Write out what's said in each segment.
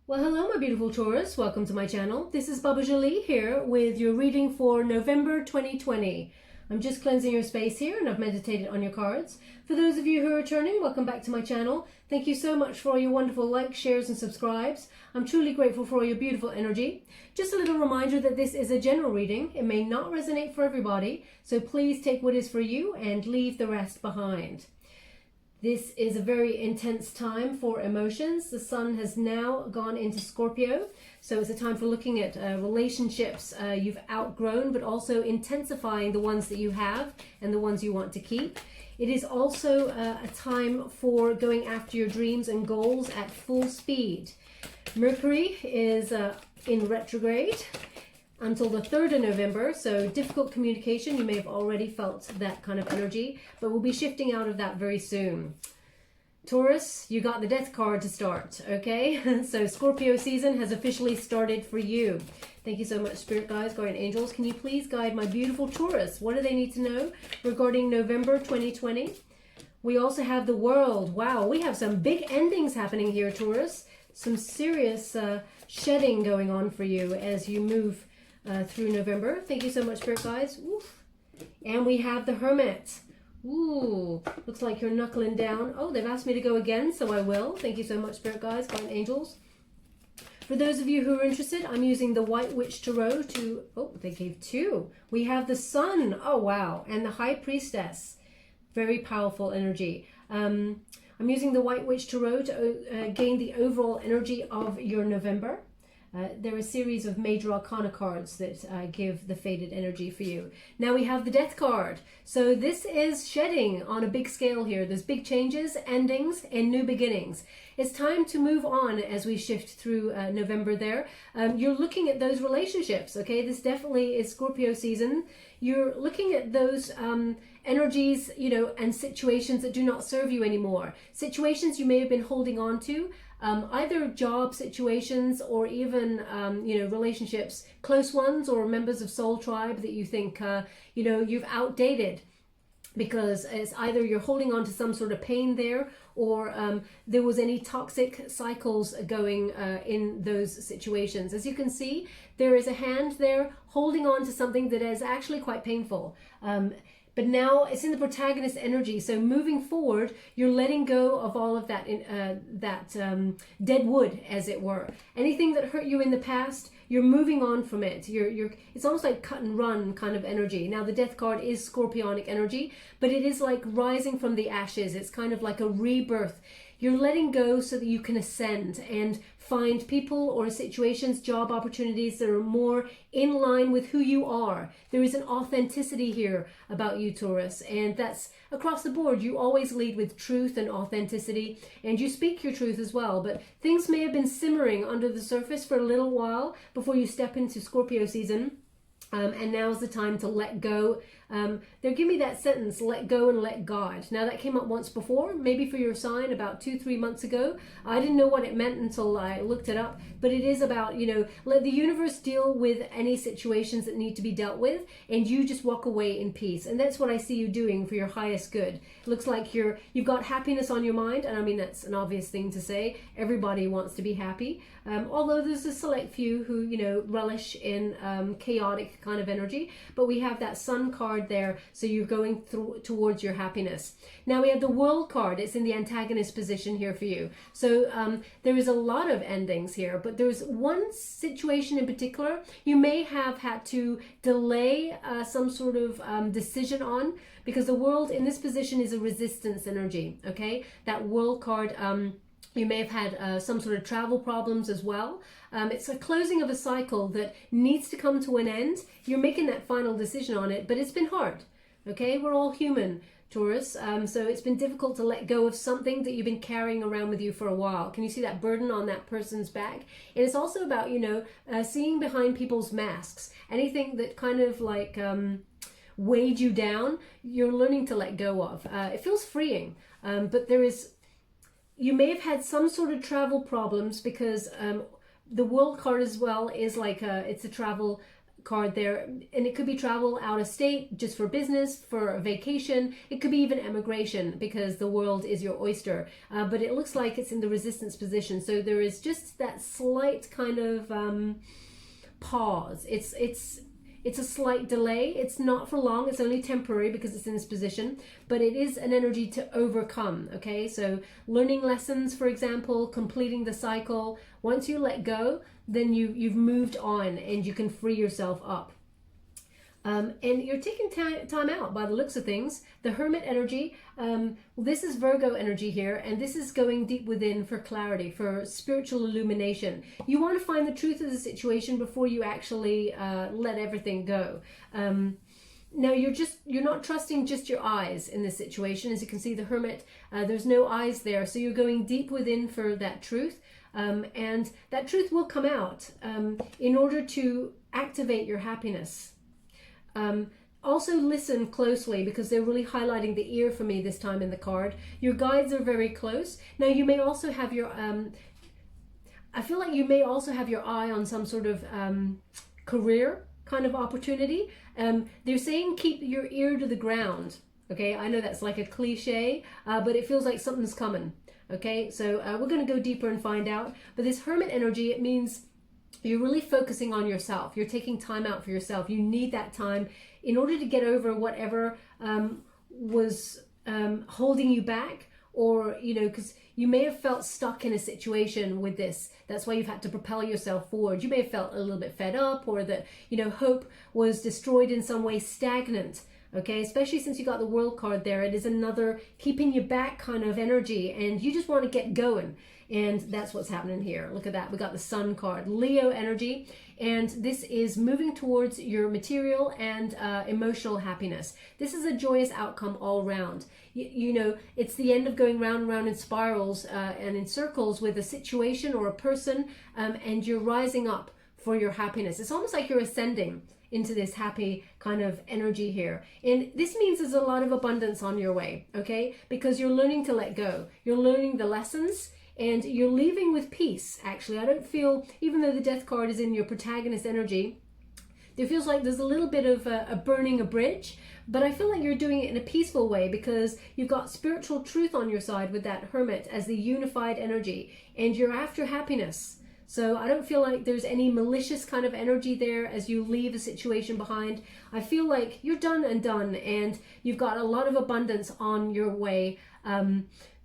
Well, hello, my beautiful Taurus. Welcome to my channel. This is Baba Jolie here with your reading for November 2020. I'm just cleansing your space here and I've meditated on your cards. For those of you who are returning, welcome back to my channel. Thank you so much for all your wonderful likes, shares and subscribes. I'm truly grateful for all your beautiful energy. Just a little reminder that this is a general reading. It may not resonate for everybody, so please take what is for you and leave the rest behind. This is a very intense time for emotions. The sun has now gone into Scorpio, so it's a time for looking at relationships you've outgrown, but also intensifying the ones that you have and the ones you want to keep. It is also a time for going after your dreams and goals at full speed. Mercury is in retrograde until the 3rd of November, so difficult communication. You may have already felt that kind of energy, but we'll be shifting out of that very soon. Taurus, you got the death card to start, okay? So Scorpio season has officially started for you. Thank you so much, Spirit Guides, Guardian Angels. Can you please guide my beautiful Taurus? What do they need to know regarding November 2020? We also have the World. Wow, we have some big endings happening here, Taurus. Some serious shedding going on for you as you move through November. Thank you so much, Spirit Guides. Oof. And we have the Hermit. Ooh, looks like you're knuckling down. Oh, they've asked me to go again, so I will. Thank you so much, Spirit Guides, Guardian Angels. For those of you who are interested, I'm using the White Witch Tarot to... Oh, they gave two. We have the Sun. Oh, wow. And the High Priestess. Very powerful energy. I'm using the White Witch Tarot to gain the overall energy of your November. There are a series of major arcana cards that give the faded energy for you. Now we have the Death card. So this is shedding on a big scale here. There's big changes, endings, and new beginnings. It's time to move on as we shift through November there. You're looking at those relationships, okay? This definitely is Scorpio season. You're looking at those energies, you know, and situations that do not serve you anymore. Situations you may have been holding on to. Either job situations or even, you know, relationships, close ones or members of soul tribe that you think, you know, you've outdated because it's either you're holding on to some sort of pain there or there was any toxic cycles going in those situations. As you can see, there is a hand there holding on to something that is actually quite painful. But now it's in the protagonist energy. So moving forward, you're letting go of all of that, dead wood, as it were. Anything that hurt you in the past, you're moving on from it. It's almost like cut and run kind of energy. Now the Death card is scorpionic energy, but it is like rising from the ashes. It's kind of like a rebirth. You're letting go so that you can ascend and find people or situations, job opportunities that are more in line with who you are. There is an authenticity here about you, Taurus, and that's across the board. You always lead with truth and authenticity, and you speak your truth as well, but things may have been simmering under the surface for a little while before you step into Scorpio season. And now's the time to let go. They're giving me that sentence, let go and let God. Now that came up once before, maybe for your sign about 2-3 months ago. I didn't know what it meant until I looked it up, but it is about, you know, let the universe deal with any situations that need to be dealt with and you just walk away in peace. And that's what I see you doing for your highest good. It looks like you've got happiness on your mind, and I mean, that's an obvious thing to say. Everybody wants to be happy. Although there's a select few who, you know, relish in chaotic kind of energy, but we have that Sun card there, so you're going towards your happiness. Now we have the World card. It's in the antagonist position here for you. So there is a lot of endings here, but there's one situation in particular you may have had to delay some sort of decision on, because the World in this position is a resistance energy, okay? That World card, you may have had some sort of travel problems as well. It's a closing of a cycle that needs to come to an end. You're making that final decision on it, but it's been hard, okay? We're all human, Taurus. So it's been difficult to let go of something that you've been carrying around with you for a while. Can you see that burden on that person's back? And it's also about, you know, seeing behind people's masks. Anything that kind of like weighed you down, you're learning to let go of. It feels freeing, but you may have had some sort of travel problems because the World card as well is like it's a travel card there, and it could be travel out of state just for business, for a vacation. It could be even emigration because the world is your oyster. But it looks like it's in the resistance position. So there is just that slight kind of pause. It's a slight delay. It's not for long. It's only temporary because it's in this position, but it is an energy to overcome. Okay, so learning lessons, for example, completing the cycle. Once you let go, then you've moved on and you can free yourself up. And you're taking time out by the looks of things. The Hermit energy, this is Virgo energy here, and this is going deep within for clarity, for spiritual illumination. You want to find the truth of the situation before you actually let everything go. Now you're not trusting just your eyes in this situation. As you can see, the Hermit, there's no eyes there, so you're going deep within for that truth. And that truth will come out in order to activate your happiness. Also listen closely because they're really highlighting the ear for me this time in the card. Your guides are very close. Now you may also have your, I feel like you may also have your eye on some sort of career kind of opportunity. They're saying keep your ear to the ground. Okay, I know that's like a cliche, but it feels like something's coming. Okay, so we're going to go deeper and find out. But this Hermit energy, it means you're really focusing on yourself. You're taking time out for yourself. You need that time in order to get over whatever was holding you back, or, you know, because you may have felt stuck in a situation with this. That's why you've had to propel yourself forward. You may have felt a little bit fed up, or that, you know, hope was destroyed in some way, stagnant. Okay, especially since you got the World card there, it is another keeping you back kind of energy, and you just want to get going. And that's what's happening here. Look at that. We got the Sun card, Leo energy, and this is moving towards your material and emotional happiness. This is a joyous outcome all round. You know, it's the end of going round and round in spirals and in circles with a situation or a person, and you're rising up for your happiness. It's almost like you're ascending into this happy kind of energy here. And this means there's a lot of abundance on your way, okay? Because you're learning to let go. You're learning the lessons, and you're leaving with peace, actually. I don't feel, even though the Death card is in your protagonist energy, it feels like there's a little bit of a burning a bridge, but I feel like you're doing it in a peaceful way because you've got spiritual truth on your side with that Hermit as the unified energy, and you're after happiness. So I don't feel like there's any malicious kind of energy there as you leave a situation behind. I feel like you're done, and you've got a lot of abundance on your way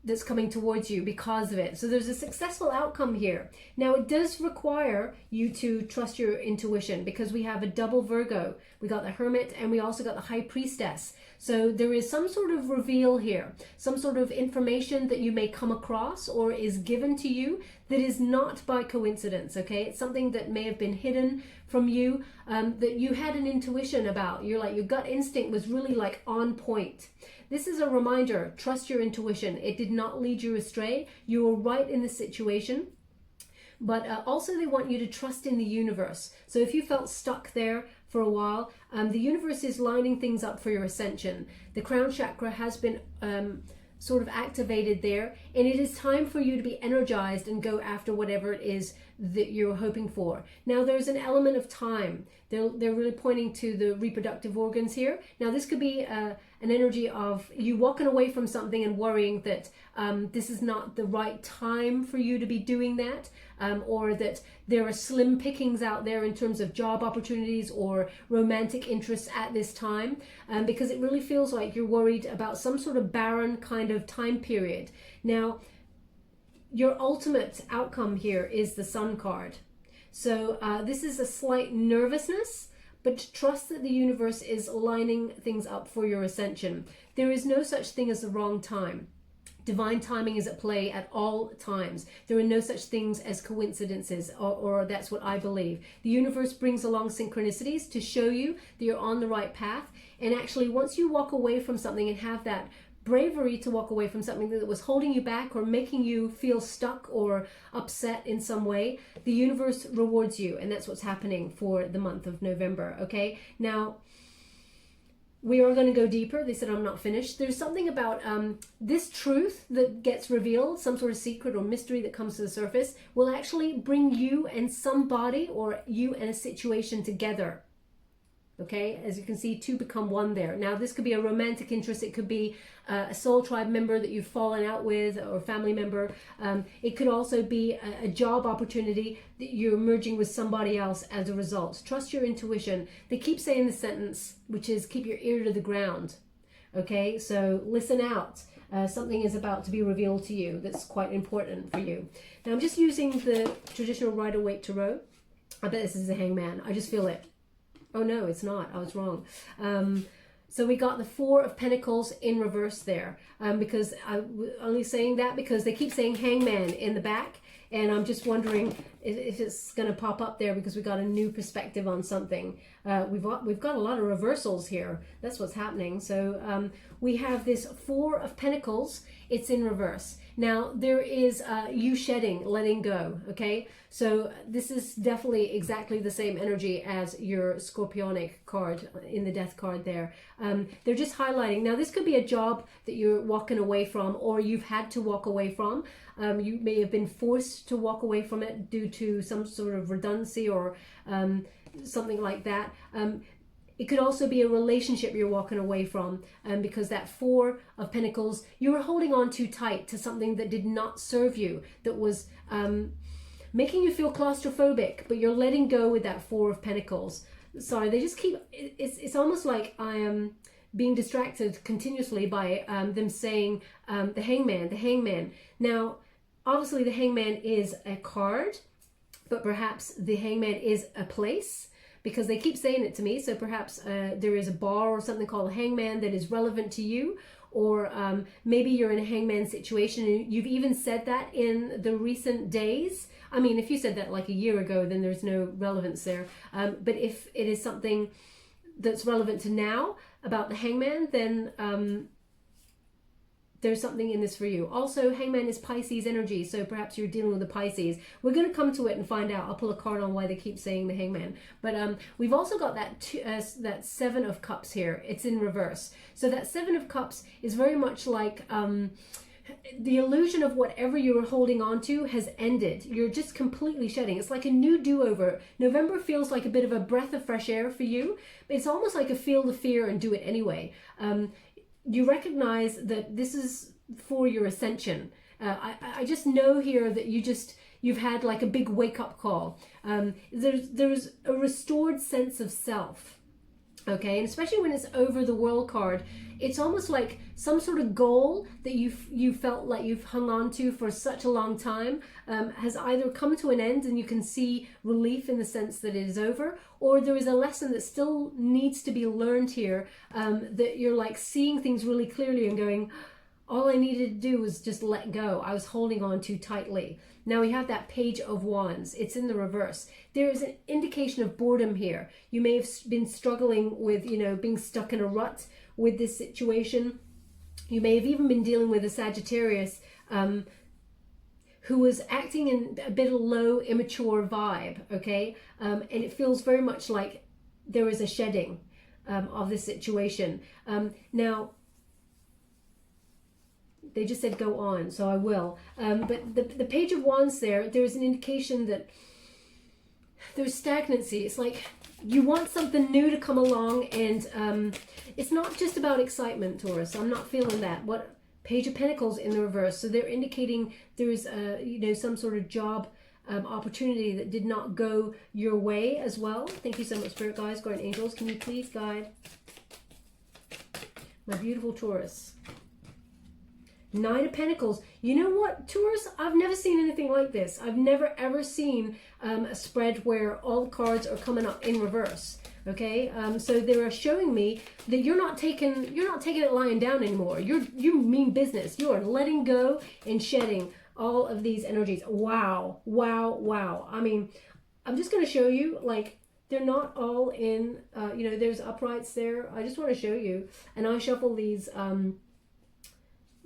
that's coming towards you because of it. So there's a successful outcome here. Now it does require you to trust your intuition because we have a double Virgo. We got the Hermit and we also got the High Priestess. So there is some sort of reveal here, some sort of information that you may come across or is given to you that is not by coincidence, okay? It's something that may have been hidden from you, that you had an intuition about. You're like, your gut instinct was really like on point. This is a reminder, trust your intuition. It did not lead you astray. You were right in the situation. But also they want you to trust in the universe. So if you felt stuck there for a while, the universe is lining things up for your ascension. The crown chakra has been sort of activated there, and it is time for you to be energized and go after whatever it is that you're hoping for. Now there's an element of time. They're really pointing to the reproductive organs here. Now this could be an energy of you walking away from something and worrying that this is not the right time for you to be doing that, or that there are slim pickings out there in terms of job opportunities or romantic interests at this time, because it really feels like you're worried about some sort of barren kind of time period. Now, your ultimate outcome here is the Sun card. So this is a slight nervousness, but trust that the universe is lining things up for your ascension. There is no such thing as the wrong time. Divine timing is at play at all times. There are no such things as coincidences, or that's what I believe. The universe brings along synchronicities to show you that you're on the right path. And actually, once you walk away from something and have that bravery to walk away from something that was holding you back or making you feel stuck or upset in some way, the universe rewards you. And that's what's happening for the month of November, okay? Now, we are going to go deeper. They said I'm not finished. There's something about this truth that gets revealed, some sort of secret or mystery that comes to the surface, will actually bring you and somebody or you and a situation together. Okay, as you can see, two become one there. Now, this could be a romantic interest. It could be a soul tribe member that you've fallen out with, or family member. It could also be a job opportunity that you're merging with somebody else as a result. Trust your intuition. They keep saying the sentence, which is keep your ear to the ground. Okay, so listen out. Something is about to be revealed to you that's quite important for you. Now, I'm just using the traditional Rider-Waite Tarot. I bet this is a Hangman. I just feel it. Oh no, it's not. I was wrong. So we got the Four of Pentacles in reverse there. Because I'm only saying that because they keep saying Hangman in the back. And I'm just wondering if it's going to pop up there because we got a new perspective on something. We've got a lot of reversals here. That's what's happening. So we have this Four of Pentacles. It's in reverse. Now, there is you shedding, letting go, okay? So this is definitely exactly the same energy as your Scorpionic card in the Death card there. They're just highlighting. Now, this could be a job that you're walking away from, or you've had to walk away from. You may have been forced to walk away from it due to some sort of redundancy or something like that. It could also be a relationship you're walking away from, because that Four of Pentacles, you were holding on too tight to something that did not serve you, that was making you feel claustrophobic, but you're letting go with that Four of Pentacles. Sorry, they just keep, it's almost like I am being distracted continuously by them saying the Hangman. Now, obviously the Hangman is a card, but perhaps the Hangman is a place, because they keep saying it to me. So perhaps there is a bar or something called a Hangman that is relevant to you, or maybe you're in a Hangman situation. You've even said that in the recent days. I mean, if you said that like a year ago, then there's no relevance there. But if it is something that's relevant to now about the Hangman, then there's something in this for you. Also, Hangman is Pisces energy, so perhaps you're dealing with the Pisces. We're going to come to it and find out. I'll pull a card on why they keep saying the Hangman. But we've also got that Seven of Cups here. It's in reverse. So that Seven of Cups is very much like the illusion of whatever you were holding on to has ended. You're just completely shedding. It's like a new do-over. November feels like a bit of a breath of fresh air for you. It's almost like a feel the fear and do it anyway. You recognize that this is for your ascension. I just know here that you've had like a big wake-up call. There's a restored sense of self. Okay, and especially when it's over the World card, it's almost like some sort of goal that you felt like you've hung on to for such a long time has either come to an end and you can see relief in the sense that it is over, or there is a lesson that still needs to be learned here, that you're like seeing things really clearly and going, all I needed to do was just let go. I was holding on too tightly. Now we have that Page of Wands. It's in the reverse. There is an indication of boredom here. You may have been struggling with, being stuck in a rut with this situation. You may have even been dealing with a Sagittarius who was acting in a bit of low, immature vibe, okay? And it feels very much like there is a shedding of this situation. Now, they just said go on, so I will. But the Page of Wands there's an indication that there's stagnancy. It's like you want something new to come along, and it's not just about excitement, Taurus. I'm not feeling that. What Page of Pentacles in the reverse. So they're indicating there's some sort of job opportunity that did not go your way as well. Thank you so much, Spirit Guides, Guardian Angels. Can you please guide my beautiful Taurus? Nine of Pentacles. You know what, Taurus? I've never seen anything like this. I've never ever seen a spread where all the cards are coming up in reverse. Okay, so they are showing me that you're not taking it lying down anymore. You mean business. You are letting go and shedding all of these energies. Wow, wow, wow. I mean, I'm just going to show you, like, they're not all in. There's uprights there. I just want to show you, and I shuffle these.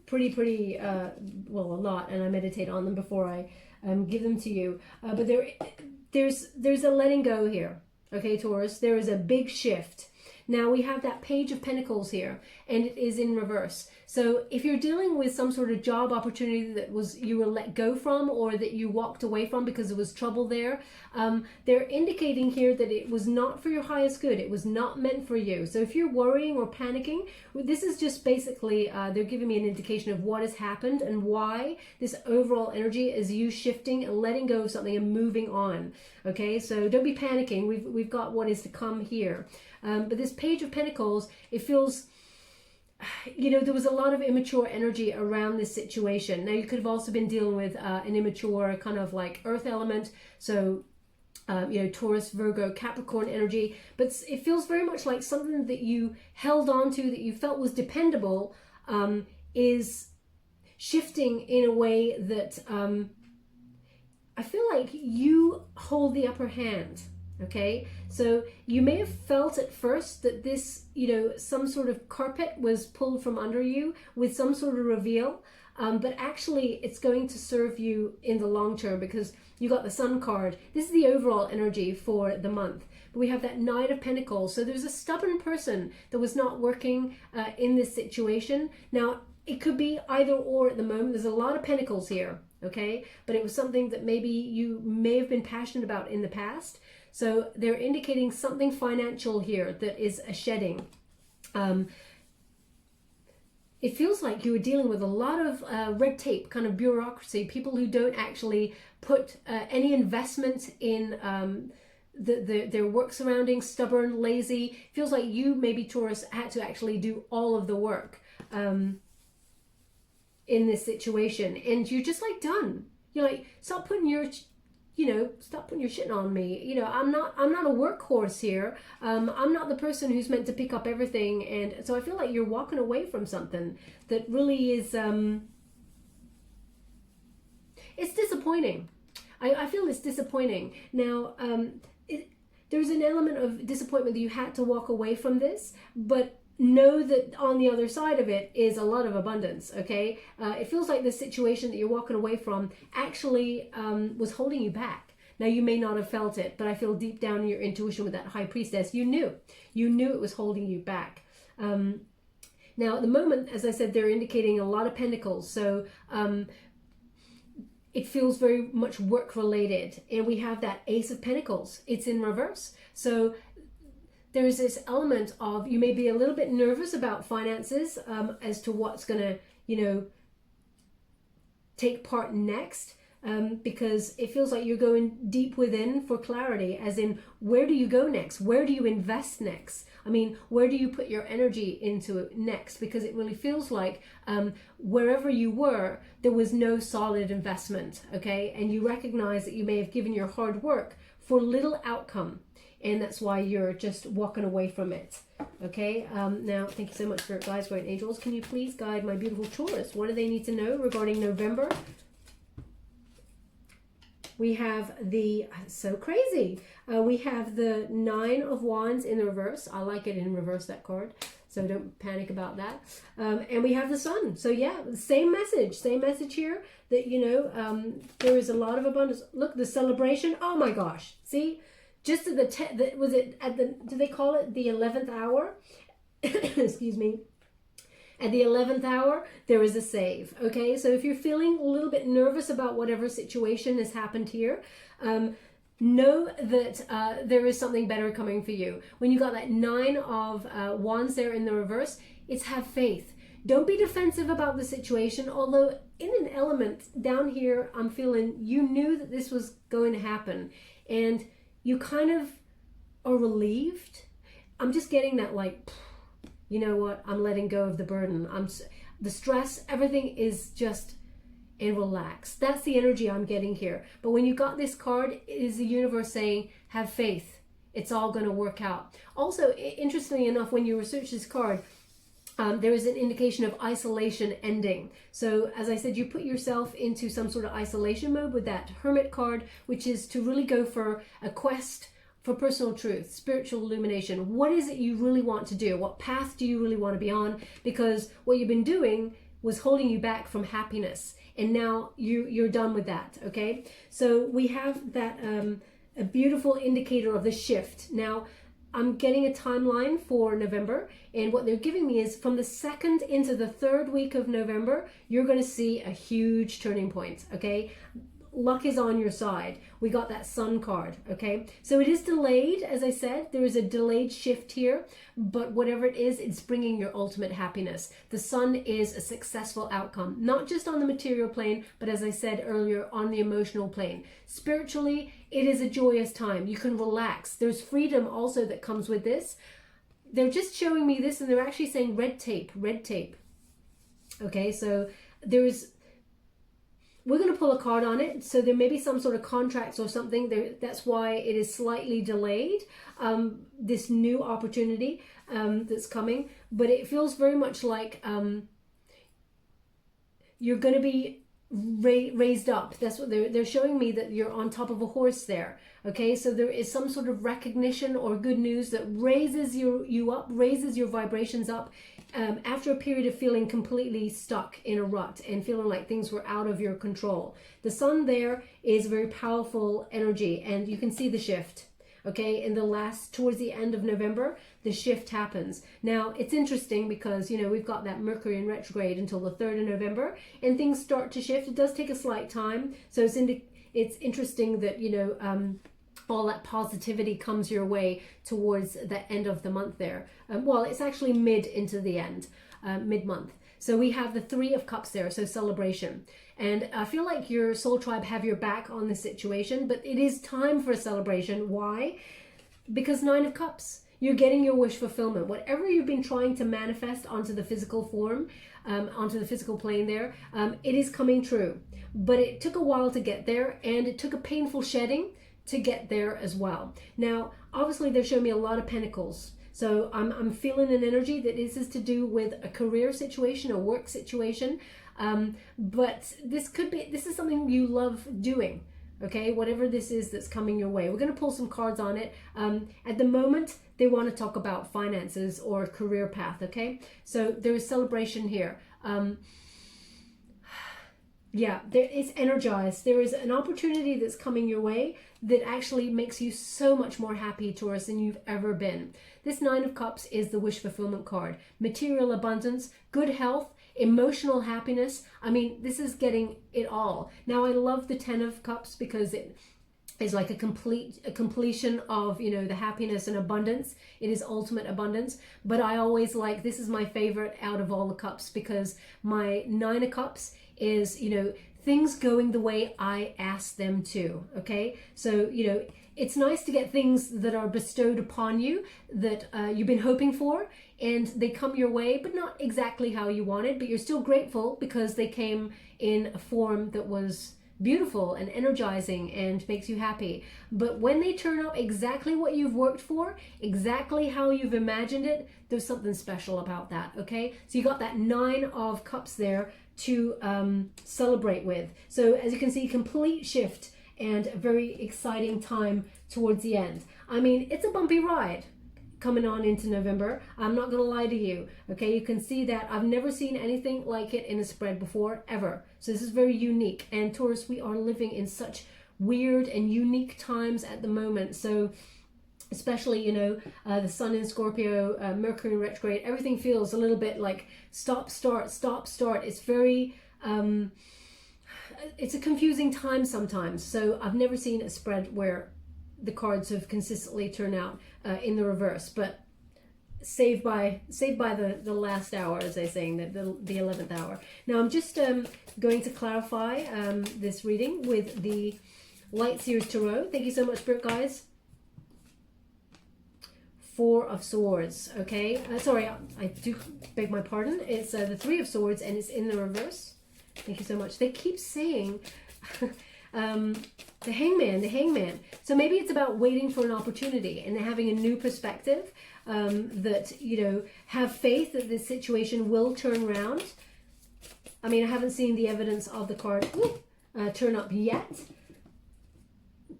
Pretty a lot, and I meditate on them before I give them to you, but there's a letting go here. Okay, Taurus, there is a big shift. Now we have that Page of Pentacles here, and it is in reverse. So if you're dealing with some sort of job opportunity that you were let go from, or that you walked away from because there was trouble there, they're indicating here that it was not for your highest good. It was not meant for you. So if you're worrying or panicking, this is just basically, they're giving me an indication of what has happened and why this overall energy is you shifting and letting go of something and moving on. Okay, so don't be panicking. We've got what is to come here. But this Page of Pentacles, it feels, you know, there was a lot of immature energy around this situation. Now, you could have also been dealing with an immature kind of like earth element. So, you know, Taurus, Virgo, Capricorn energy. But it feels very much like something that you held on to, that you felt was dependable, is shifting in a way that I feel like you hold the upper hand. Okay, so you may have felt at first that this, you know, some sort of carpet was pulled from under you with some sort of reveal, but actually it's going to serve you in the long term, because you got the Sun card. This is the overall energy for the month. But we have that Knight of Pentacles. So there's a stubborn person that was not working in this situation. Now, it could be either or at the moment. There's a lot of pentacles here, okay? But it was something that maybe you may have been passionate about in the past. So they're indicating something financial here that is a shedding. It feels like you were dealing with a lot of red tape, kind of bureaucracy, people who don't actually put any investment in their work surroundings, stubborn, lazy. Feels like you, maybe Taurus, had to actually do all of the work in this situation. And you're just like done. You're like, stop putting your... You know, stop putting your shit on me. You know, I'm not a workhorse here. I'm not the person who's meant to pick up everything. And so I feel like you're walking away from something that really is, it's disappointing. I feel it's disappointing. Now, there's an element of disappointment that you had to walk away from this, but know that on the other side of it is a lot of abundance. Okay, it feels like the situation that you're walking away from actually was holding you back. Now, you may not have felt it, but I feel deep down in your intuition with that High Priestess, you knew it was holding you back. Now, at the moment, as I said, they're indicating a lot of pentacles, so it feels very much work related. And we have that Ace of Pentacles. It's in reverse, so there's this element of, you may be a little bit nervous about finances as to what's going to, you know, take part next, because it feels like you're going deep within for clarity, as in, where do you go next? Where do you invest next? I mean, where do you put your energy into it next? Because it really feels like wherever you were, there was no solid investment, okay? And you recognize that you may have given your hard work for little outcome. And that's why you're just walking away from it. Okay, now, thank you so much for guides, guardian angels. Can you please guide my beautiful Taurus? What do they need to know regarding November? We have the, so crazy. We have the Nine of Wands in the reverse. I like it in reverse, that card. So don't panic about that. And we have the Sun. So yeah, same message here, that, you know, there is a lot of abundance. Look, the celebration. Oh my gosh. See? Just at do they call it the 11th hour? Excuse me. At the 11th hour, there is a save. Okay, so if you're feeling a little bit nervous about whatever situation has happened here, know that there is something better coming for you. When you got that Nine of Wands there in the reverse, it's have faith. Don't be defensive about the situation, although in an element down here, I'm feeling you knew that this was going to happen. And you kind of are relieved. I'm just getting that, like, you know what? I'm letting go of the burden. The stress, everything is just, and relax. That's the energy I'm getting here. But when you got this card, it is the universe saying, have faith. It's all going to work out. Also, interestingly enough, when you research this card, there is an indication of isolation ending. So as I said, you put yourself into some sort of isolation mode with that Hermit card, which is to really go for a quest for personal truth, spiritual illumination. What is it you really want to do? What path do you really want to be on? Because what you've been doing was holding you back from happiness. And now you're done with that, okay? So we have that a beautiful indicator of the shift. Now, I'm getting a timeline for November, and what they're giving me is from the 2nd into the 3rd week of November, you're going to see a huge turning point, okay? Luck is on your side. We got that Sun card, okay? So it is delayed, as I said. There is a delayed shift here, but whatever it is, it's bringing your ultimate happiness. The Sun is a successful outcome, not just on the material plane, but as I said earlier, on the emotional plane. Spiritually, it is a joyous time. You can relax. There's freedom also that comes with this. They're just showing me this, and they're actually saying red tape, red tape. Okay, so we're going to pull a card on it. So there may be some sort of contracts or something there. That's why it is slightly delayed, this new opportunity that's coming. But it feels very much like you're going to be raised up. That's what they're showing me, that you're on top of a horse there. Okay, so there is some sort of recognition or good news that raises you up, raises your vibrations up. After a period of feeling completely stuck in a rut and feeling like things were out of your control. The Sun there is very powerful energy, and you can see the shift. Okay, towards the end of November, the shift happens. Now, it's interesting because, you know, we've got that Mercury in retrograde until the 3rd of November, and things start to shift. It does take a slight time. So it's interesting that, you know, all that positivity comes your way towards the end of the month there. Well, it's actually mid into the end, mid-month. So we have the 3 of Cups there, so celebration. And I feel like your soul tribe have your back on this situation, but it is time for a celebration. Why? Because 9 of Cups. You're getting your wish fulfillment. Whatever you've been trying to manifest onto the physical form, onto the physical plane there, it is coming true. But it took a while to get there, and it took a painful shedding to get there as well. Now, obviously, they're showing me a lot of pentacles. So I'm feeling an energy that this is to do with a career situation, a work situation. But this is something you love doing. Okay, whatever this is that's coming your way. We're going to pull some cards on it. At the moment, they want to talk about finances or career path. Okay, so there is celebration here. Yeah, it's energized. There is an opportunity that's coming your way that actually makes you so much more happy, Taurus, than you've ever been. This 9 of Cups is the wish fulfillment card. Material abundance, good health, emotional happiness. I mean, this is getting it all. Now, I love the 10 of Cups because it is like a completion of, you know, the happiness and abundance. It is ultimate abundance. But I always like, this is my favorite out of all the cups, because my 9 of Cups is, you know, things going the way I asked them to. Okay, so, you know, it's nice to get things that are bestowed upon you that you've been hoping for, and they come your way, but not exactly how you wanted, but you're still grateful because they came in a form that was beautiful and energizing and makes you happy. But when they turn up exactly what you've worked for, exactly how you've imagined it, there's something special about that. Okay, so you got that 9 of Cups there to celebrate with. So as you can see, complete shift and a very exciting time towards the end. I mean, it's a bumpy ride coming on into November. I'm not gonna lie to you. Okay, you can see that I've never seen anything like it in a spread before, ever. So this is very unique. And Taurus, we are living in such weird and unique times at the moment. So especially, you know, the Sun in Scorpio, Mercury in retrograde, everything feels a little bit like stop, start, stop, start. It's very, it's a confusing time sometimes. So I've never seen a spread where the cards have consistently turned out in the reverse, but saved by the last hour, as they're saying, the 11th hour. Now I'm just going to clarify this reading with the Light Series Tarot. Thank you so much, Spirit guys. 4 of Swords. Okay, sorry, I do beg my pardon. It's the 3 of Swords, and it's in the reverse. Thank you so much. They keep saying the Hangman. So maybe it's about waiting for an opportunity and having a new perspective, that, you know, have faith that this situation will turn around. I mean, I haven't seen the evidence of the card turn up yet,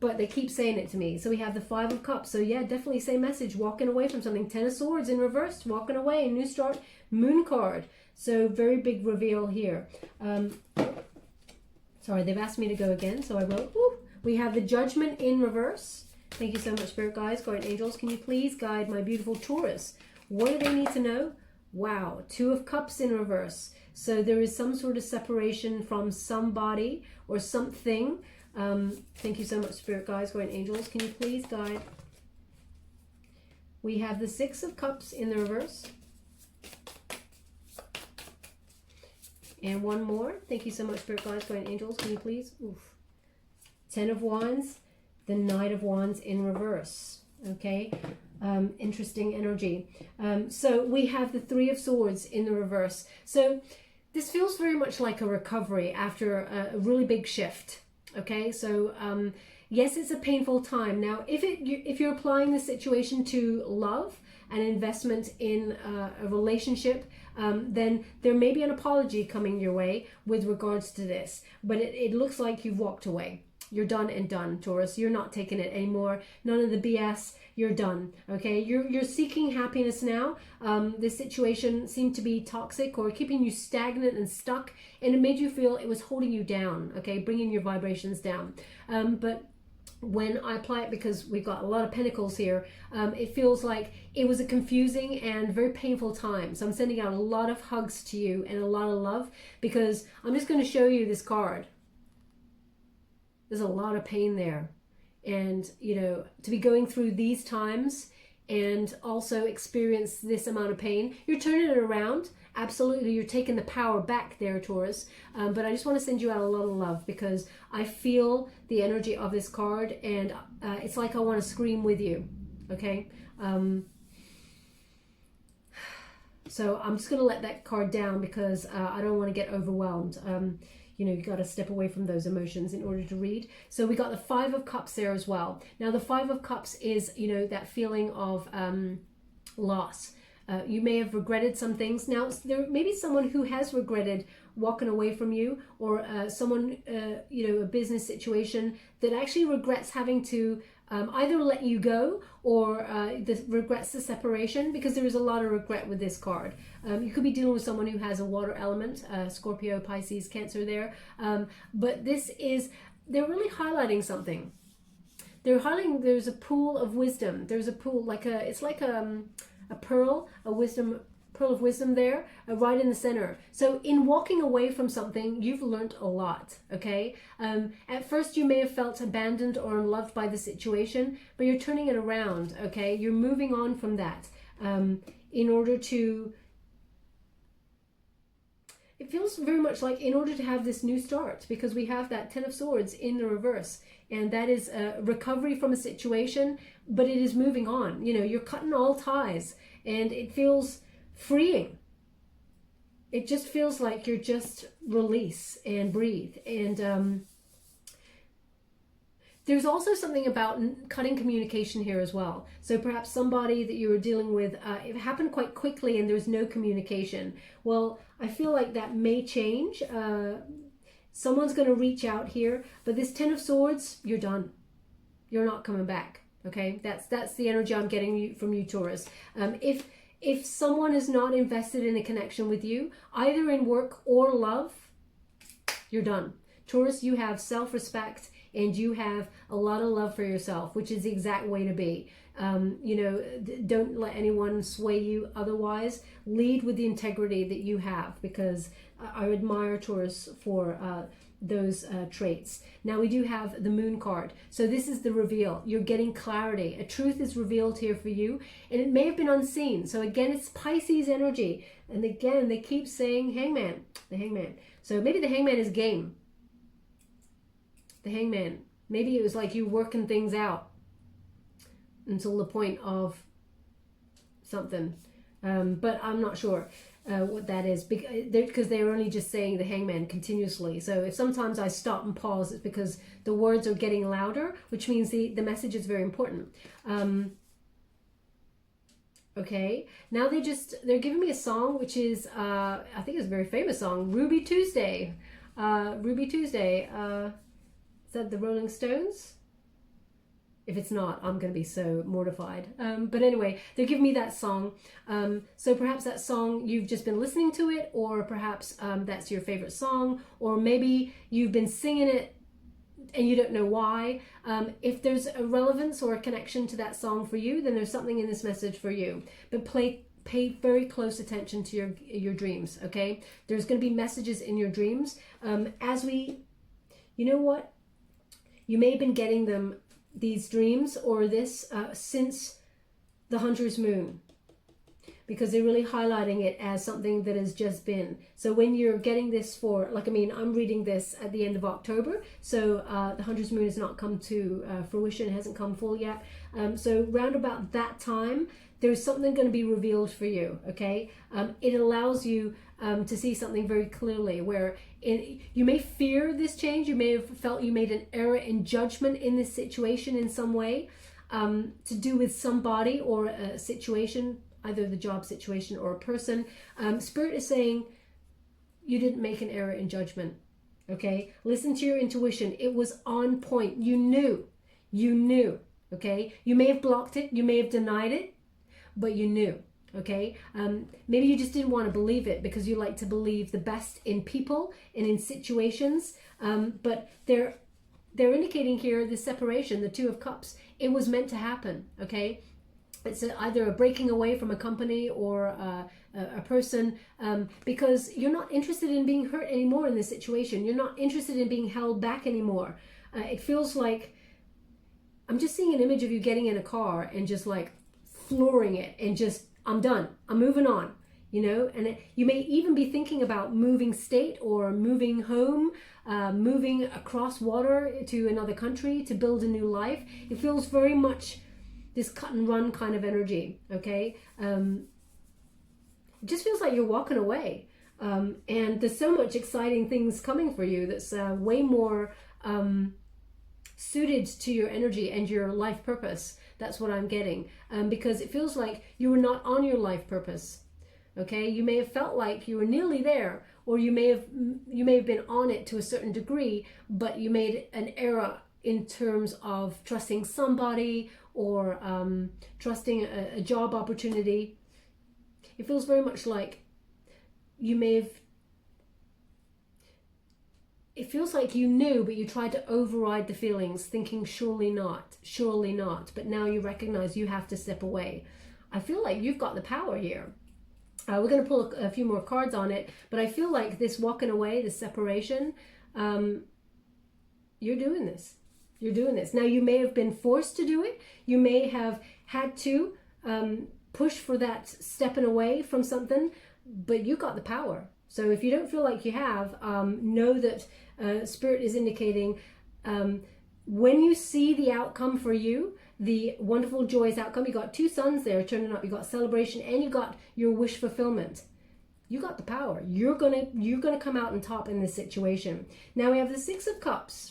but they keep saying it to me. So we have the 5 of Cups. So yeah, definitely same message. Walking away from something. 10 of Swords in reverse. Walking away. New start. Moon card. So very big reveal here. Sorry, they've asked me to go again, so I wrote. Woo. We have the Judgment in reverse. Thank you so much, Spirit Guides, Guardian Angels. Can you please guide my beautiful Taurus? What do they need to know? Wow, Two of Cups in reverse. So there is some sort of separation from somebody or something. Thank you so much, Spirit Guides, Guardian Angels. Can you please guide? We have the Six of Cups in the reverse. And one more. Thank you so much, Spirit Guides, Guardian Angels. Can you please? Oof. Ten of Wands, the Knight of Wands in reverse. Okay. Interesting energy. So we have the Three of Swords in the reverse. So this feels very much like a recovery after a really big shift. Okay. So yes, it's a painful time. Now, if you're applying the situation to love and investment in a relationship, then there may be an apology coming your way with regards to this. But it looks like you've walked away. You're done and done, Taurus. You're not taking it anymore. None of the BS. You're done. Okay. You're seeking happiness now. This situation seemed to be toxic or keeping you stagnant and stuck, and it made you feel it was holding you down. Okay, bringing your vibrations down. But when I apply it, because we've got a lot of pentacles here, it feels like it was a confusing and very painful time. So I'm sending out a lot of hugs to you and a lot of love, because I'm just going to show you this card. There's a lot of pain there. And, you know, to be going through these times and also experience this amount of pain, you're turning it around. Absolutely, you're taking the power back there, Taurus. But I just want to send you out a lot of love, because I feel the energy of this card, and it's like I want to scream with you. Okay. So I'm just going to let that card down, because I don't want to get overwhelmed. You know, you got to step away from those emotions in order to read. So we got the Five of Cups there as well. Now the Five of Cups is, you know, that feeling of loss. You may have regretted some things. Now there may be someone who has regretted walking away from you, or someone, you know, a business situation that actually regrets having to either let you go, or regrets the separation, because there is a lot of regret with this card. You could be dealing with someone who has a water element, Scorpio, Pisces, Cancer there. But this is, they're really highlighting something. They're highlighting there's a pool of wisdom. There's a pool, like it's like a pearl, pearl of wisdom there, right in the center. So in walking away from something, you've learned a lot. Okay. At first you may have felt abandoned or unloved by the situation, but you're turning it around. Okay. You're moving on from that, in order to, it feels very much like in order to have this new start, because we have that Ten of Swords in the reverse, and that is a recovery from a situation, but it is moving on. You know, you're cutting all ties, and it feels freeing. It just feels like you're just release and breathe. And there's also something about cutting communication here as well. So perhaps somebody that you were dealing with, it happened quite quickly and there's no communication. Well, I feel like that may change. Someone's going to reach out here, but this Ten of Swords, you're done. You're not coming back. Okay, that's the energy I'm getting from you, Taurus. If someone is not invested in a connection with you, either in work or love, you're done. Taurus, you have self-respect and you have a lot of love for yourself, which is the exact way to be. You know, don't let anyone sway you otherwise. Lead with the integrity that you have, because I admire Taurus for those traits. Now we do have the Moon card. So this is the reveal. You're getting clarity. A truth is revealed here for you, and it may have been unseen. So again, it's Pisces energy. And again, they keep saying Hangman, the Hangman. So maybe the Hangman is game. The Hangman. Maybe it was like you working things out until the point of something. But I'm not sure what that is, because they're only just saying the Hangman continuously. So if sometimes I stop and pause, it's because the words are getting louder, which means the message is very important. Okay, now they're giving me a song, which is, I think it's a very famous song, Ruby Tuesday. Ruby Tuesday. Is that the Rolling Stones? If it's not, I'm going to be so mortified. But anyway, they're giving me that song. So perhaps that song, you've just been listening to it, or perhaps that's your favorite song, or maybe you've been singing it and you don't know why. If there's a relevance or a connection to that song for you, then there's something in this message for you. But pay very close attention to your dreams, okay? There's going to be messages in your dreams. You know what? You may have been getting these dreams or this since the Hunter's Moon, because they're really highlighting it as something that has just been. So when you're getting this for, like, I mean, I'm reading this at the end of October, so the Hunter's Moon has not come to fruition, it hasn't come full yet. So round about that time, there's something going to be revealed for you, okay? It allows you to see something very clearly, where you may fear this change, you may have felt you made an error in judgment in this situation in some way, to do with somebody or a situation, either the job situation or a person. Spirit is saying you didn't make an error in judgment, okay? Listen to your intuition. It was on point. You knew, okay? You may have blocked it, you may have denied it, but you knew, okay? Maybe you just didn't want to believe it because you like to believe the best in people and in situations, but they're indicating here the separation, the Two of Cups. It was meant to happen, okay? It's either a breaking away from a company or a person, because you're not interested in being hurt anymore in this situation. You're not interested in being held back anymore. It feels like, I'm just seeing an image of you getting in a car and just like flooring it and just, I'm done, I'm moving on, you know? And you may even be thinking about moving state or moving home, moving across water to another country to build a new life. It feels very much this cut and run kind of energy, okay? It just feels like you're walking away. And there's so much exciting things coming for you that's way more suited to your energy and your life purpose. That's what I'm getting. Because it feels like you were not on your life purpose, okay? You may have felt like you were nearly there, or you may have been on it to a certain degree, but you made an error in terms of trusting somebody or trusting a job opportunity. It feels very much like it feels like you knew, but you tried to override the feelings, thinking surely not, but now you recognize you have to step away. I feel like you've got the power here. We're going to pull a few more cards on it, but I feel like this walking away, this separation, you're doing this. You're doing this. Now, you may have been forced to do it. You may have had to push for that stepping away from something, but you got the power. So if you don't feel like you have, know that Spirit is indicating when you see the outcome for you, the wonderful, joyous outcome, you got two suns there turning up, you got celebration, and you got your wish fulfillment. You got the power. You're gonna come out on top in this situation. Now we have the Six of Cups.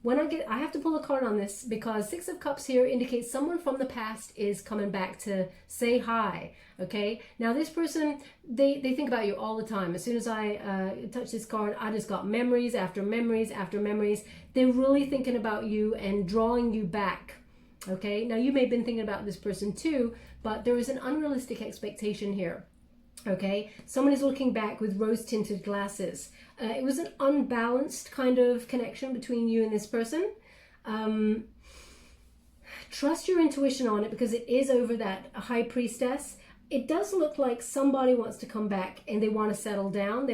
I have to pull a card on this because Six of Cups here indicates someone from the past is coming back to say hi, okay? Now this person, they think about you all the time. As soon as I touch this card, I just got memories after memories after memories. They're really thinking about you and drawing you back, okay? Now you may have been thinking about this person too, but there is an unrealistic expectation here. Okay, someone is looking back with rose-tinted glasses. It was an unbalanced kind of connection between you and this person. Trust your intuition on it because it is over that High Priestess. It does look like somebody wants to come back and they want to settle down. They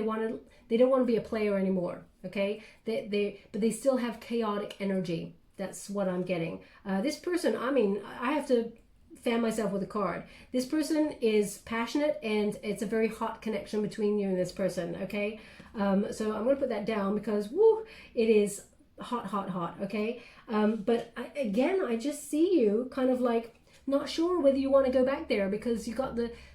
don't want to be a player anymore. Okay, but they still have chaotic energy. That's what I'm getting. This person, I mean, I have to fan myself with a card. This person is passionate and it's a very hot connection between you and this person, okay? So I'm going to put that down because, woo, it is hot, hot, hot, okay? But again, I just see you kind of like not sure whether you want to go back there because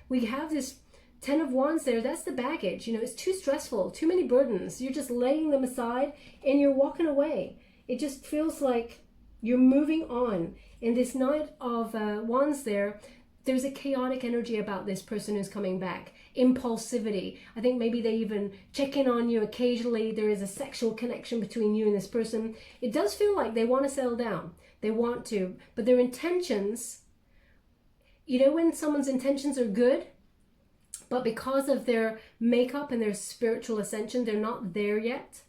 we have this Ten of Wands there. That's the baggage. You know, it's too stressful, too many burdens. You're just laying them aside and you're walking away. It just feels like you're moving on. In this Knight of Wands there's a chaotic energy about this person who's coming back. Impulsivity. I think maybe they even check in on you occasionally. There is a sexual connection between you and this person. It does feel like they want to settle down. They want to, but their intentions, you know when someone's intentions are good, but because of their makeup and their spiritual ascension, they're not there yet.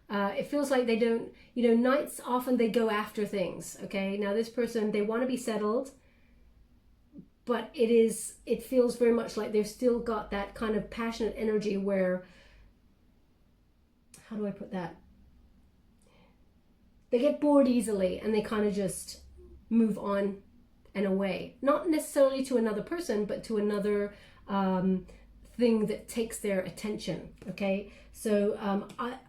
It feels like they don't, knights often they go after things, okay? Now this person, they want to be settled, but it feels very much like they've still got that kind of passionate energy where, how do I put that? They get bored easily and they kind of just move on and away. Not necessarily to another person, but to another thing that takes their attention, okay? So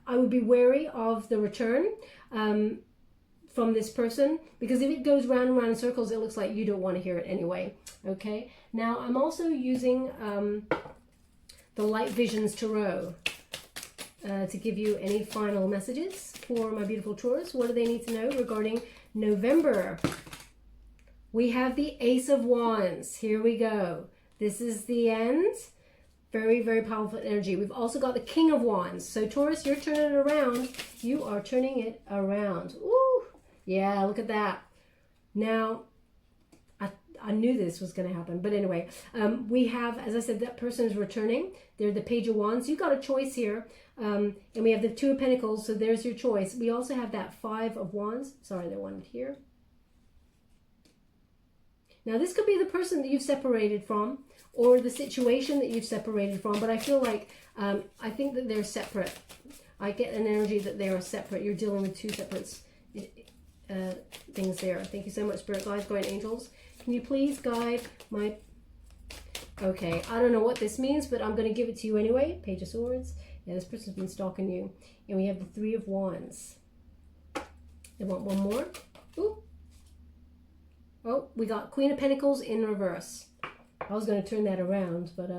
I would be wary of the return from this person, because if it goes round and round in circles, it looks like you don't want to hear it anyway, okay? Now, I'm also using the Light Visions Tarot to give you any final messages for my beautiful Taurus. What do they need to know regarding November? We have the Ace of Wands. Here we go. This is the end. Very, very powerful energy. We've also got the King of Wands. So Taurus, you're turning it around. You are turning it around. Ooh, yeah, look at that. Now, I knew this was going to happen. But anyway, we have, as I said, that person is returning. They're the Page of Wands. You got a choice here. And we have the Two of Pentacles. So there's your choice. We also have that Five of Wands. Sorry, they wanted here. Now, this could be the person that you've separated from, or the situation that you've separated from, but I feel like, I think that they're separate. I get an energy that they are separate. You're dealing with two separate things there. Thank you so much, Spirit Guides, Guardian Angels. Can you please guide my... Okay, I don't know what this means, but I'm going to give it to you anyway. Page of Swords. Yeah, this person's been stalking you. And we have the Three of Wands. They want one more. Ooh. Oh, we got Queen of Pentacles in reverse. I was going to turn that around, but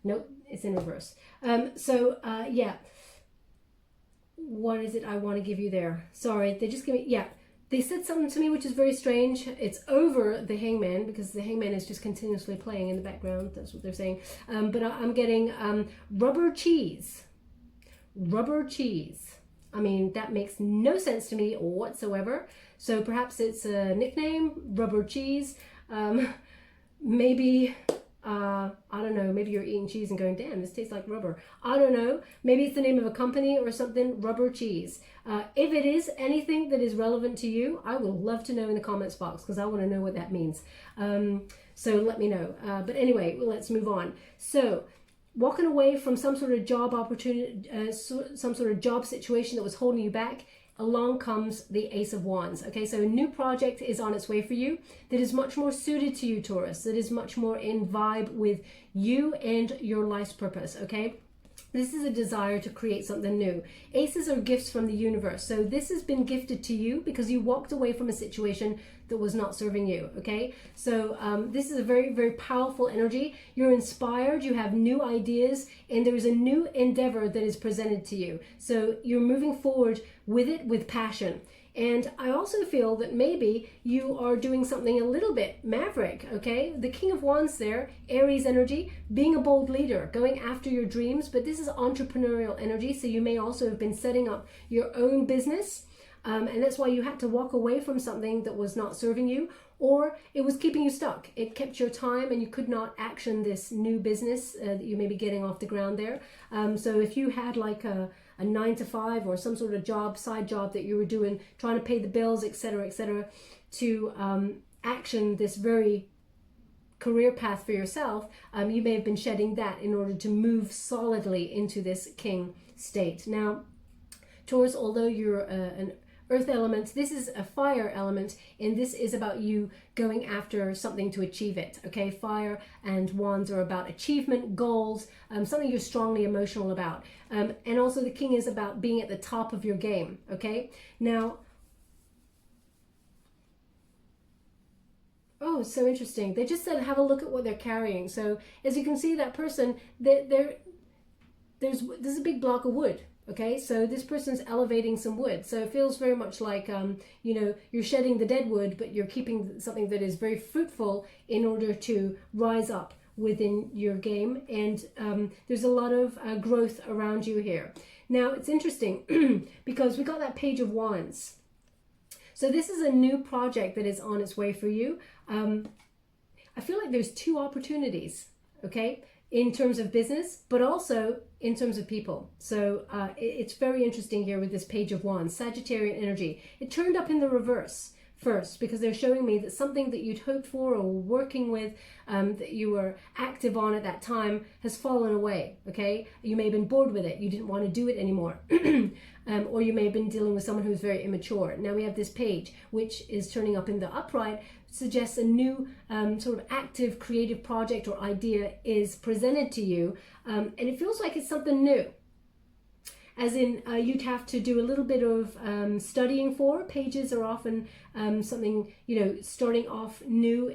nope, it's in reverse. Yeah. What is it I want to give you there? Sorry, they just give me, yeah. They said something to me which is very strange. It's over the Hangman, because the Hangman is just continuously playing in the background. That's what they're saying. But I'm getting rubber cheese. Rubber cheese. I mean, that makes no sense to me whatsoever. So perhaps it's a nickname, rubber cheese. Maybe, I don't know, maybe you're eating cheese and going, damn, this tastes like rubber. I don't know. Maybe it's the name of a company or something, rubber cheese. If it is anything that is relevant to you, I would love to know in the comments box, because I want to know what that means. So let me know. But anyway, let's move on. So walking away from some sort of job opportunity, some sort of job situation that was holding you back, along comes the Ace of Wands. Okay, so a new project is on its way for you that is much more suited to you, Taurus, that is much more in vibe with you and your life's purpose, okay? This is a desire to create something new. Aces are gifts from the universe. So this has been gifted to you because you walked away from a situation that was not serving you, okay? So this is a very, very powerful energy. You're inspired, you have new ideas, and there is a new endeavor that is presented to you. So you're moving forward with it with passion. And I also feel that maybe you are doing something a little bit maverick, okay? The King of Wands there, Aries energy, being a bold leader, going after your dreams, but this is entrepreneurial energy, so you may also have been setting up your own business, and that's why you had to walk away from something that was not serving you, or it was keeping you stuck. It kept your time and you could not action this new business that you may be getting off the ground there. So if you had like a 9-to-5 or some sort of job, side job that you were doing, trying to pay the bills, etc., to action this very career path for yourself, you may have been shedding that in order to move solidly into this king state. Now, Taurus, although you're an earth element, this is a fire element, and this is about you going after something to achieve it, okay? Fire and wands are about achievement, goals, something you're strongly emotional about. And also the king is about being at the top of your game, okay? Now, oh, so interesting. They just said have a look at what they're carrying. So as you can see, that person, there's a big block of wood. Okay, so this person's elevating some wood. So it feels very much like, you know, you're shedding the dead wood, but you're keeping something that is very fruitful in order to rise up within your game. And there's a lot of growth around you here. Now, it's interesting because we got that Page of Wands. So this is a new project that is on its way for you. I feel like there's two opportunities, okay? in terms of business, but also in terms of people. So it's very interesting here with this Page of Wands, Sagittarian energy. It turned up in the reverse first because they're showing me that something that you'd hoped for or working with, that you were active on at that time, has fallen away. Okay, you may have been bored with it, you didn't want to do it anymore. Or you may have been dealing with someone who's very immature. Now we have this page which is turning up in the upright, suggests a new sort of active creative project or idea is presented to you, and it feels like it's something new, as in you'd have to do a little bit of studying for. Pages are often something, you know, starting off new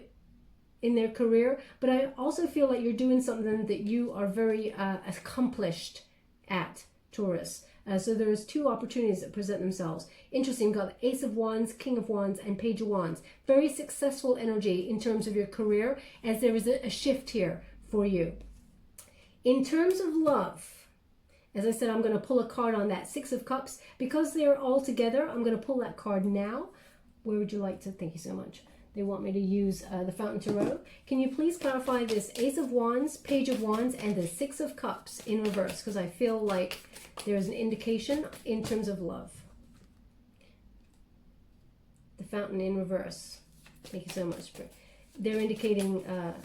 in their career, but I also feel like you're doing something that you are very accomplished at, Taurus. So there's two opportunities that present themselves. Interesting, we've got the Ace of Wands, King of Wands, and Page of Wands. Very successful energy in terms of your career, as there is a shift here for you. In terms of love, as I said, I'm going to pull a card on that Six of Cups. Because they're all together, I'm going to pull that card now. Where would you like to? Thank you so much. They want me to use the Fountain Tarot. Can you please clarify this Ace of Wands, Page of Wands, and the Six of Cups in reverse? Because I feel like there's an indication in terms of love. The Fountain in reverse. Thank you so much, Spirit. They're indicating,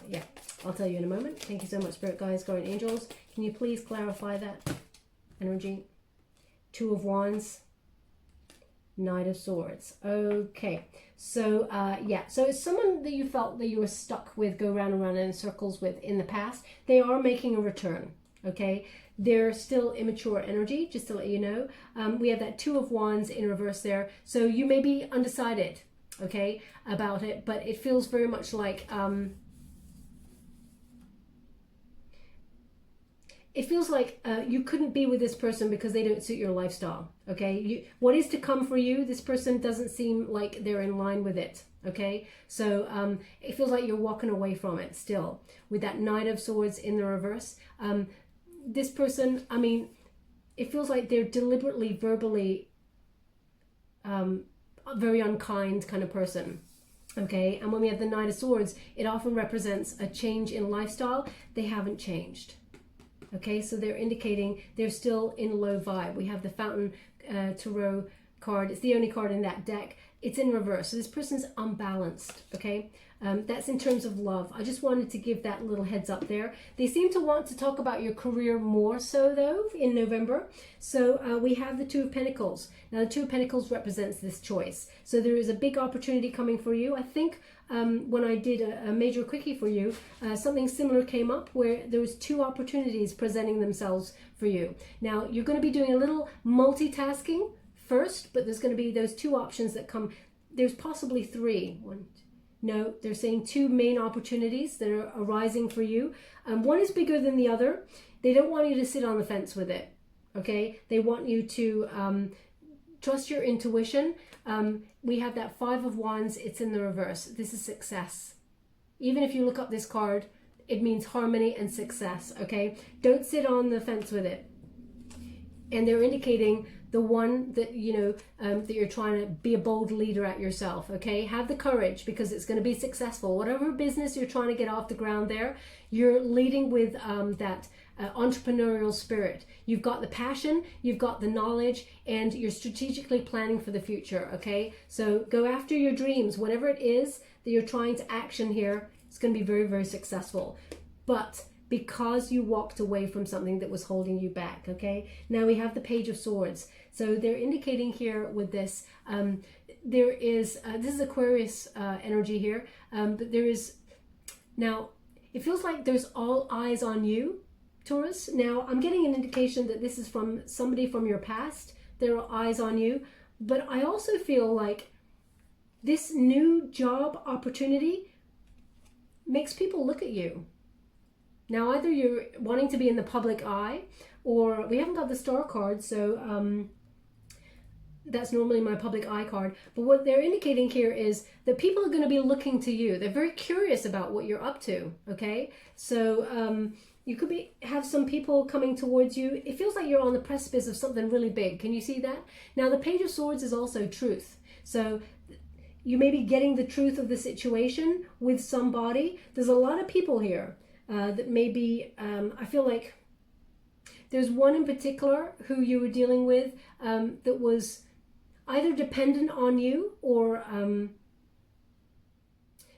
yeah, I'll tell you in a moment. Thank you so much, Spirit Guides, Guardian Angels. Can you please clarify that energy? Two of Wands, Knight of Swords. Okay, so yeah, so it's someone that you felt that you were stuck with, go round and round in circles with in the past. They are making a return. Okay, they're still immature energy, just to let you know. We have that Two of Wands in reverse there, so you may be undecided, okay, about it, but it feels very much like it feels like you couldn't be with this person because they don't suit your lifestyle. Okay, what is to come for you, this person doesn't seem like they're in line with it. Okay, so it feels like you're walking away from it still with that Knight of Swords in the reverse. This person, I mean, it feels like they're deliberately, verbally, a very unkind kind of person. Okay, and when we have the Knight of Swords, it often represents a change in lifestyle. They haven't changed. Okay, so they're indicating they're still in low vibe. We have the Fountain Tarot card. It's the only card in that deck. It's in reverse, so this person's unbalanced. Okay, that's in terms of love. I just wanted to give that little heads up there. They seem to want to talk about your career more so though in November. So we have the Two of Pentacles. Now the Two of Pentacles represents this choice. So there is a big opportunity coming for you. I think when I did a major quickie for you, something similar came up where there was two opportunities presenting themselves for you. Now you're going to be doing a little multitasking first, but there's going to be those two options that come. There's possibly three. No, they're saying two main opportunities that are arising for you. One is bigger than the other. They don't want you to sit on the fence with it. Okay, they want you to trust your intuition. We have that Five of Wands. It's in the reverse. This is success. Even if you look up this card, it means harmony and success. Okay, don't sit on the fence with it. And they're indicating the one that, you know, that you're trying to be a bold leader at yourself. Okay, have the courage because it's going to be successful. Whatever business you're trying to get off the ground there, you're leading with that entrepreneurial spirit. You've got the passion, you've got the knowledge, and you're strategically planning for the future. Okay, so go after your dreams. Whatever it is that you're trying to action here, it's going to be very, very successful. But because you walked away from something that was holding you back. Okay, now we have the Page of Swords. So they're indicating here with this, there is, this is Aquarius energy here, but there is, now it feels like there's all eyes on you, Taurus. Now I'm getting an indication that this is from somebody from your past. There are eyes on you, but I also feel like this new job opportunity makes people look at you. Now, either you're wanting to be in the public eye, or we haven't got the star card, so that's normally my public eye card. But what they're indicating here is that people are going to be looking to you. They're very curious about what you're up to, okay? So you could have some people coming towards you. It feels like you're on the precipice of something really big. Can you see that? Now, the Page of Swords is also truth. So you may be getting the truth of the situation with somebody. There's a lot of people here. that maybe, I feel like there's one in particular who you were dealing with that was either dependent on you or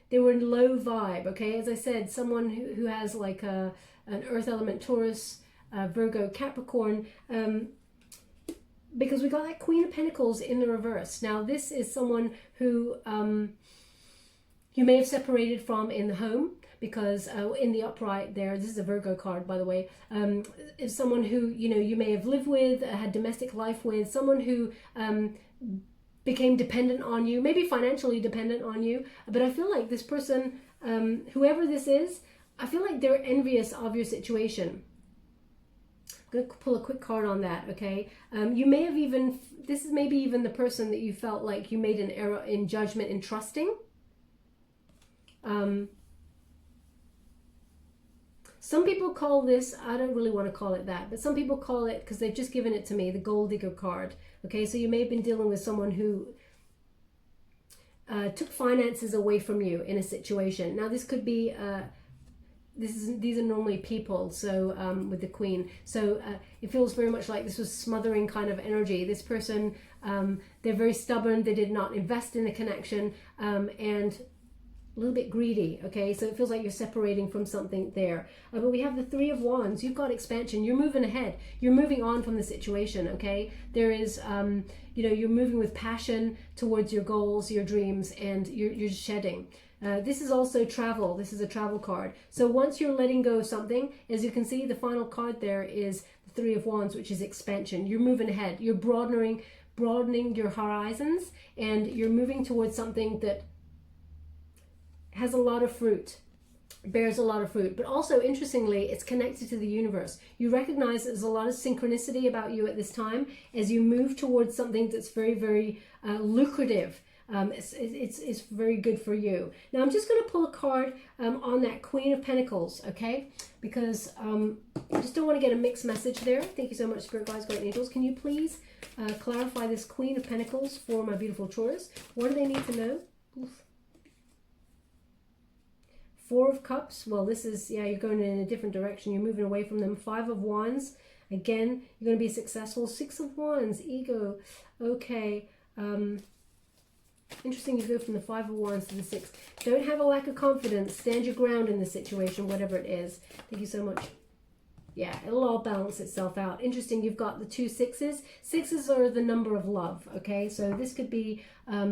they were in low vibe, okay? As I said, someone who has like an earth element, Taurus, Virgo, Capricorn, because we got that Queen of Pentacles in the reverse. Now, this is someone who you may have separated from in the home, because in the upright there, this is a Virgo card, by the way, is someone who, you know, you may have lived with, had domestic life with, someone who became dependent on you, maybe financially dependent on you. But I feel like this person, whoever this is, I feel like they're envious of your situation. I'm going to pull a quick card on that, okay? You may have even, this is maybe even the person that you felt like you made an error in judgment in trusting. Some people call this, I don't really want to call it that, but some people call it, because they've just given it to me, the gold digger card. Okay, so you may have been dealing with someone who took finances away from you in a situation. Now this could be, these are normally people, so with the Queen. So it feels very much like this was smothering kind of energy. This person, they're very stubborn, they did not invest in the connection, and a little bit greedy, okay? So it feels like you're separating from something there. But we have the Three of Wands. You've got expansion. You're moving ahead. You're moving on from the situation, okay? There is, you know, you're moving with passion towards your goals, your dreams, and you're shedding. This is also travel. This is a travel card. So once you're letting go of something, as you can see, the final card there is the Three of Wands, which is expansion. You're moving ahead. You're broadening your horizons, and you're moving towards something that has a lot of fruit, bears a lot of fruit. But also, interestingly, it's connected to the universe. You recognize there's a lot of synchronicity about you at this time as you move towards something that's very, very lucrative. It's very good for you. Now, I'm just going to pull a card on that Queen of Pentacles, okay? Because I just don't want to get a mixed message there. Thank you so much, Spirit Guides, Guardian Angels. Can you please clarify this Queen of Pentacles for my beautiful Taurus? What do they need to know? Oof. Four of Cups, well, this is, yeah, you're going in a different direction. You're moving away from them. Five of Wands, again, you're going to be successful. Six of Wands, ego, okay. Interesting, you go from the Five of Wands to the Six. Don't have a lack of confidence. Stand your ground in the situation, whatever it is. Thank you so much. Yeah, it'll all balance itself out. Interesting, you've got the two sixes. Sixes are the number of love, okay? So this could be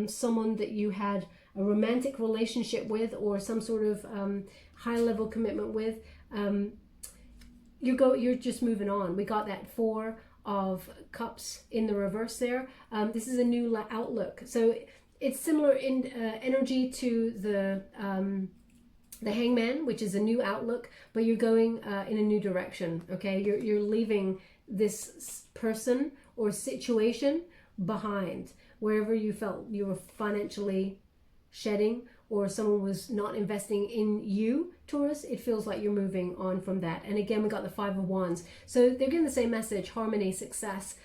someone that you had a romantic relationship with, or some sort of high-level commitment with. You're just moving on. We got that Four of Cups in the reverse there. This is a new outlook. So it's similar in energy to the Hangman, which is a new outlook, but you're going in a new direction, okay? You're leaving this person or situation behind, wherever you felt you were financially shedding, or someone was not investing in you, Taurus. It feels like you're moving on from that. And again, we got the Five of Wands. So they're getting the same message: harmony, success.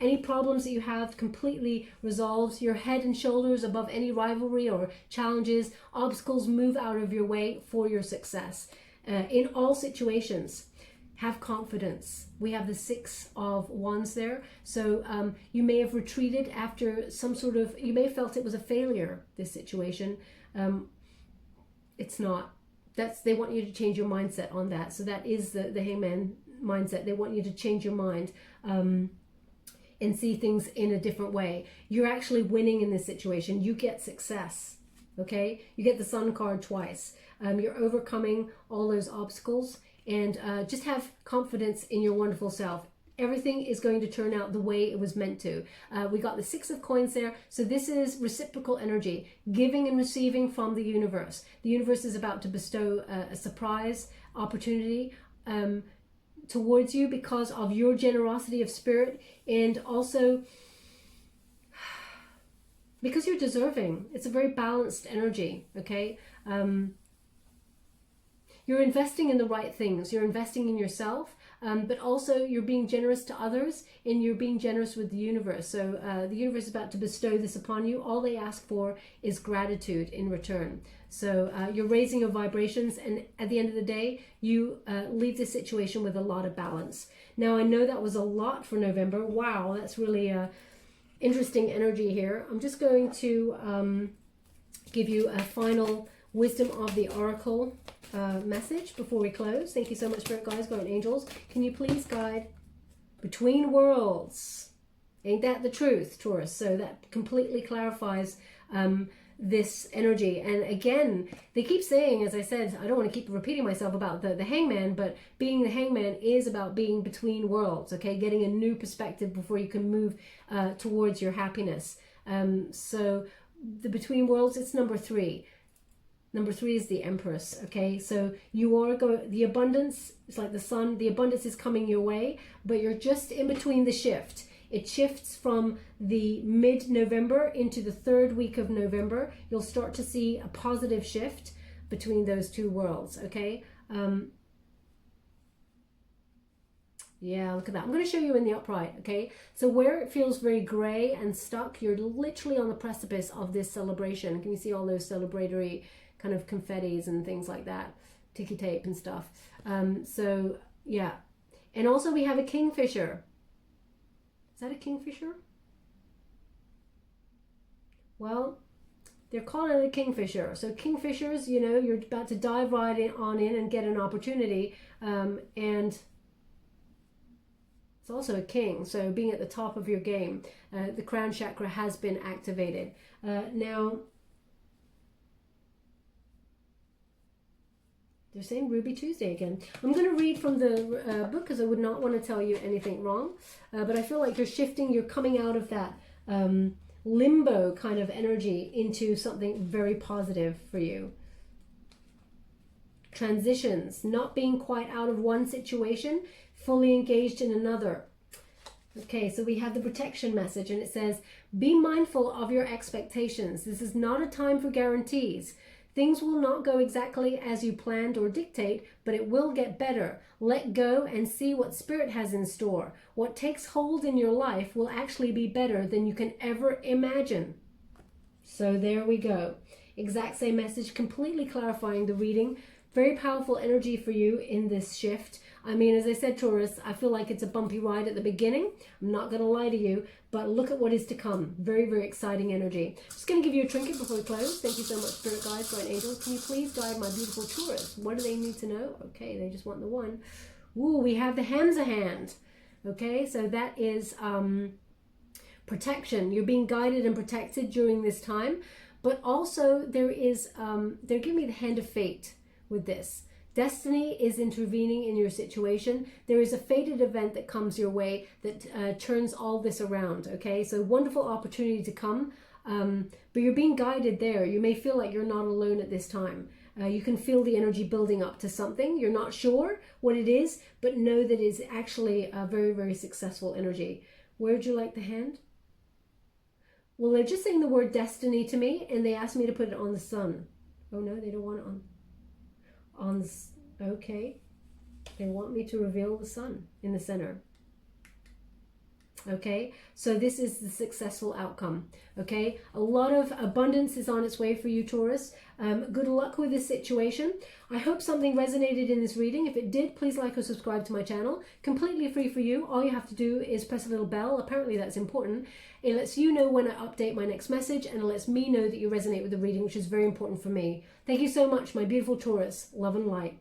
Any problems that you have completely resolves. You're head and shoulders above any rivalry or challenges. Obstacles move out of your way for your success. In all situations, have confidence. We have the Six of Wands there. So you may have retreated after some sort of, you may have felt it was a failure, this situation. It's not. They want you to change your mindset on that. So that is the Hangman mindset. They want you to change your mind and see things in a different way. You're actually winning in this situation. You get success, okay? You get the Sun card twice. You're overcoming all those obstacles. And just have confidence in your wonderful self. Everything is going to turn out the way it was meant to. We got the Six of Coins there. So this is reciprocal energy, giving and receiving from the universe. The universe is about to bestow a surprise opportunity towards you because of your generosity of spirit, and also because you're deserving. It's a very balanced energy, okay? You're investing in the right things. You're investing in yourself, but also you're being generous to others, and you're being generous with the universe. So the universe is about to bestow this upon you. All they ask for is gratitude in return. So you're raising your vibrations, and at the end of the day, you leave this situation with a lot of balance. Now, I know that was a lot for November. Wow, that's really interesting energy here. I'm just going to give you a final wisdom of the oracle message before we close. Thank you so much, Spirit Guides, Guardian Angels. Can you please guide between worlds? Ain't that the truth, Taurus? So that completely clarifies this energy. And again, they keep saying, as I said, I don't want to keep repeating myself about the hangman, but being the hangman is about being between worlds, okay? Getting a new perspective before you can move towards your happiness. So the between worlds, it's number 3. Number 3 is the Empress, okay? So you are the abundance, it's like the sun, the abundance is coming your way, but you're just in between the shift. It shifts from the mid-November into the 3rd week of November. You'll start to see a positive shift between those two worlds, okay? Yeah, look at that. I'm going to show you in the upright, okay? So where it feels very gray and stuck, you're literally on the precipice of this celebration. Can you see all those celebratory kind of confettis and things like that? Ticky tape and stuff. So, yeah. And also we have a kingfisher. Is that a kingfisher? Well, they're calling it a kingfisher. So kingfishers, you know, you're about to dive right in and get an opportunity. And it's also a king. So being at the top of your game, the crown chakra has been activated. Now, they're saying Ruby Tuesday again. I'm going to read from the book because I would not want to tell you anything wrong. But I feel like you're shifting, you're coming out of that limbo kind of energy into something very positive for you. Transitions, not being quite out of one situation, fully engaged in another. Okay, so we have the protection message, and it says, be mindful of your expectations. This is not a time for guarantees. Things will not go exactly as you planned or dictate, but it will get better. Let go and see what Spirit has in store. What takes hold in your life will actually be better than you can ever imagine. So there we go. Exact same message, completely clarifying the reading. Very powerful energy for you in this shift. I mean, as I said, Taurus, I feel like it's a bumpy ride at the beginning. I'm not going to lie to you, but look at what is to come. Very, very exciting energy. Just going to give you a trinket before we close. Thank you so much, Spirit Guides, Guardian Angels. Can you please guide my beautiful Taurus? What do they need to know? Okay, they just want the one. Ooh, we have the Hamza hand. Okay, so that is protection. You're being guided and protected during this time, but also there is, they're giving me the hand of fate with this. Destiny is intervening in your situation. There is a fated event that comes your way that turns all this around, okay? So wonderful opportunity to come, but you're being guided there. You may feel like you're not alone at this time. You can feel the energy building up to something. You're not sure what it is, but know that it's actually a very, very successful energy. Where'd you like the hand? Well, they're just saying the word destiny to me, and they asked me to put it on the sun. Oh no, they don't want it on okay, they want me to reveal the sun in the center. Okay, so this is the successful outcome. Okay, a lot of abundance is on its way for you, Taurus. Good luck with this situation. I hope something resonated in this reading. If it did, please like or subscribe to my channel. Completely free for you. All you have to do is press a little bell. Apparently that's important. It lets you know when I update my next message, and it lets me know that you resonate with the reading, which is very important for me. Thank you so much, my beautiful Taurus. Love and light.